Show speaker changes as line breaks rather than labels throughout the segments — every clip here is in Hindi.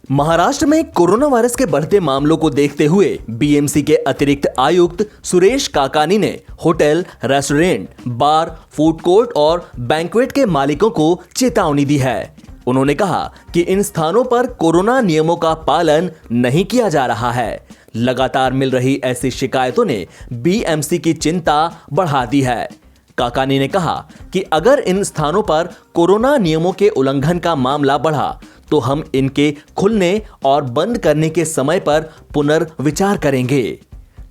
महाराष्ट्र में कोरोना वायरस के बढ़ते मामलों को देखते हुए बीएमसी के अतिरिक्त आयुक्त सुरेश काकानी ने होटल, रेस्टोरेंट, बार, फूड कोर्ट और बैंक्वेट के मालिकों को चेतावनी दी है। उन्होंने कहा कि इन स्थानों पर कोरोना नियमों का पालन नहीं किया जा रहा है। लगातार मिल रही ऐसी शिकायतों ने बीएमसी की चिंता बढ़ा दी है। काकानी ने कहा कि अगर इन स्थानों पर कोरोना नियमों के उल्लंघन का मामला बढ़ा तो हम इनके खुलने और बंद करने के समय पर पुनर्विचार करेंगे।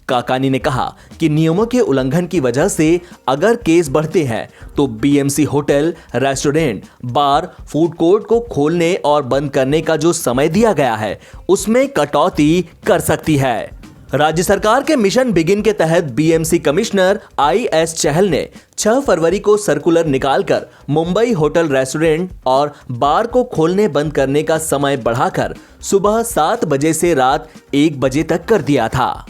काकानी ने कहा कि नियमों के उल्लंघन की वजह से अगर केस बढ़ते हैं तो बीएमसी होटल, रेस्टोरेंट, बार, फूड कोर्ट को खोलने और बंद करने का जो समय दिया गया है उसमें कटौती कर सकती है। राज्य सरकार के मिशन बिगिन के तहत बीएमसी कमिश्नर आई.एस. चहल ने 6 फरवरी को सर्कुलर निकालकर मुंबई होटल, रेस्टोरेंट और बार को खोलने बंद करने का समय बढ़ाकर सुबह 7 बजे से रात 1 बजे तक कर दिया था।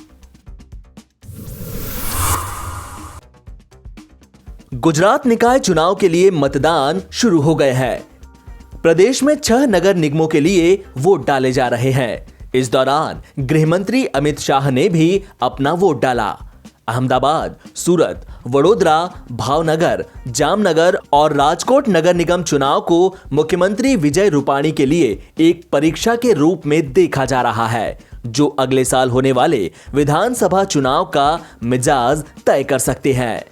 गुजरात निकाय चुनाव के लिए मतदान शुरू हो गए हैं। प्रदेश में 6 नगर निगमों के लिए वोट डाले जा रहे हैं। इस दौरान गृह मंत्री अमित शाह ने भी अपना वोट डाला। अहमदाबाद, सूरत, वडोदरा, भावनगर, जामनगर और राजकोट नगर निगम चुनाव को मुख्यमंत्री विजय रूपाणी के लिए एक परीक्षा के रूप में देखा जा रहा है, जो अगले साल होने वाले विधानसभा चुनाव का मिजाज तय कर सकते हैं।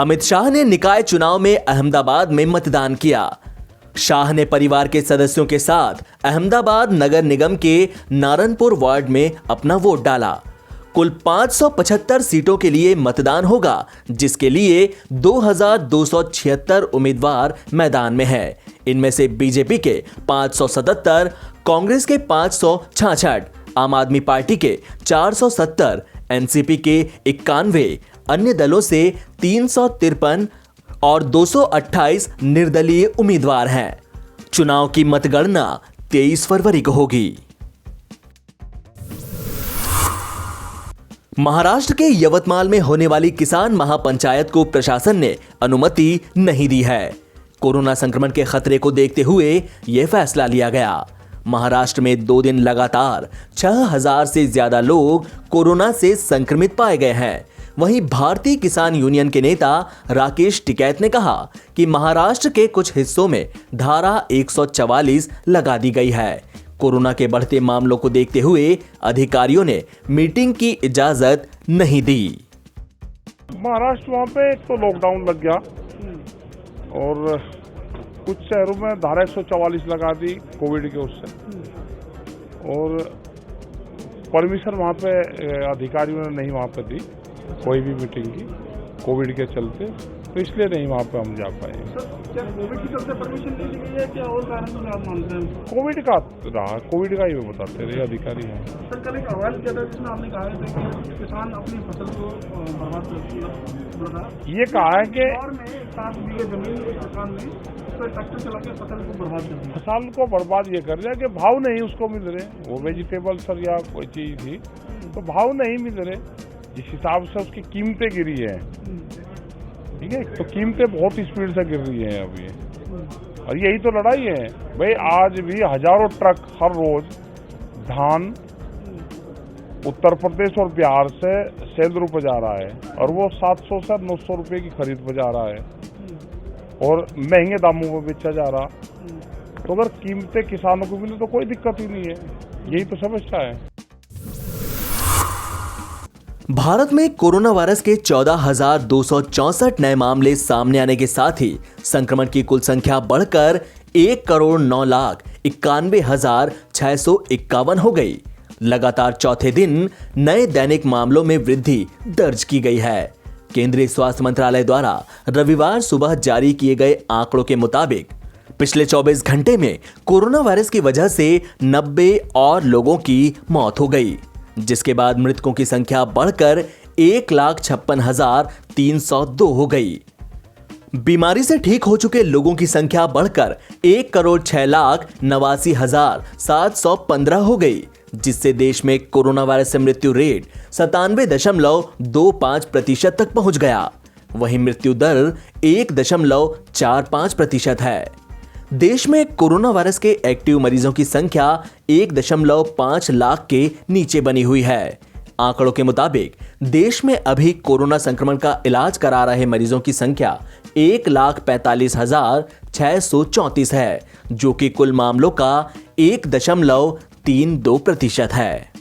अमित शाह ने निकाय चुनाव में अहमदाबाद में मतदान किया। शाह ने परिवार के सदस्यों के साथ अहमदाबाद नगर निगम के नारनपुर वार्ड में अपना वोट डाला। कुल 575 सीटों के लिए मतदान होगा, जिसके लिए 2276 उम्मीदवार मैदान में हैं। इनमें से बीजेपी के 577, कांग्रेस के 566, आम आदमी पार्टी के 470, एनसीपी के 91, अन्य दलों से 353 और 228 निर्दलीय उम्मीदवार हैं। चुनाव की मतगणना 23 फरवरी को होगी। महाराष्ट्र के यवतमाल में होने वाली किसान महापंचायत को प्रशासन ने अनुमति नहीं दी है। कोरोना संक्रमण के खतरे को देखते हुए यह फैसला लिया गया। महाराष्ट्र में 2 दिन लगातार 6000 से ज्यादा लोग कोरोना से संक्रमित पाए गए हैं। वहीं भारतीय किसान यूनियन के नेता राकेश टिकैत ने कहा कि महाराष्ट्र के कुछ हिस्सों में धारा 144 लगा दी गई है। कोरोना के बढ़ते मामलों को देखते हुए अधिकारियों ने मीटिंग की इजाजत नहीं दी।
महाराष्ट्र वहाँ पे एक तो लॉकडाउन लग गया और कुछ शहरों में धारा 144 लगा दी कोविड के उससे, और परमिशन वहाँ पे अधिकारियों ने नहीं वहाँ पे दी कोई भी मीटिंग की कोविड के चलते, तो इसलिए नहीं वहाँ पे हम जा पाए।
क्या कोविड की तरफ से परमिशन नहीं दी गई है, क्या और कारण आप मानते हैं?
कोविड का रहा, कोविड का ही वो बताते रहे अधिकारी हैं।
सर, कल एक अहवाल किया था जिसमें आपने कहा है कि किसान अपनी फसल को बर्बाद कर रहा है।
ये कहा है कि
7 बीघे जमीन किसान ने उसको ट्रैक्टर चला के फसल को बर्बाद कर दिया।
फसल को बर्बाद ये कर दिया कि भाव नहीं उसको मिल रहे, वो वेजिटेबल्स या कोई चीज थी तो भाव नहीं मिल रहे, जिस हिसाब से उसकी कीमतें गिरी है। ठीक है, तो कीमतें बहुत स्पीड से गिर रही हैं अभी, और यही तो लड़ाई है भाई। आज भी हजारों ट्रक हर रोज धान उत्तर प्रदेश और बिहार से सेंद्रू पे जा रहा है, और वो 700 से 900 रुपए की खरीद पे जा रहा है, और महंगे दामों में बेचा जा रहा। तो अगर कीमतें किसानों को मिले तो कोई दिक्कत ही नहीं है, यही तो समस्या है।
भारत में कोरोना वायरस के 14,264 नए मामले सामने आने के साथ ही संक्रमण की कुल संख्या बढ़कर 1,09,91,651 हो गई। लगातार चौथे दिन नए दैनिक मामलों में वृद्धि दर्ज की गई है। केंद्रीय स्वास्थ्य मंत्रालय द्वारा रविवार सुबह जारी किए गए आंकड़ों के मुताबिक पिछले 24 घंटे में कोरोना वायरस की वजह से 90 और लोगों की मौत हो गई, जिसके बाद मृतकों की संख्या बढ़कर 1,56,302 हो गई। बीमारी से ठीक हो चुके लोगों की संख्या बढ़कर 1,06,89,715 हो गई, जिससे देश में कोरोना वायरस से मृत्यु रेट 97.25% तक पहुंच गया। वहीं मृत्यु दर 1.45% है। देश में कोरोना वायरस के एक्टिव मरीजों की संख्या 1.5 लाख के नीचे बनी हुई है। आंकड़ों के मुताबिक देश में अभी कोरोना संक्रमण का इलाज करा रहे मरीजों की संख्या 1,45,634 है, जो कि कुल मामलों का 1.32% है।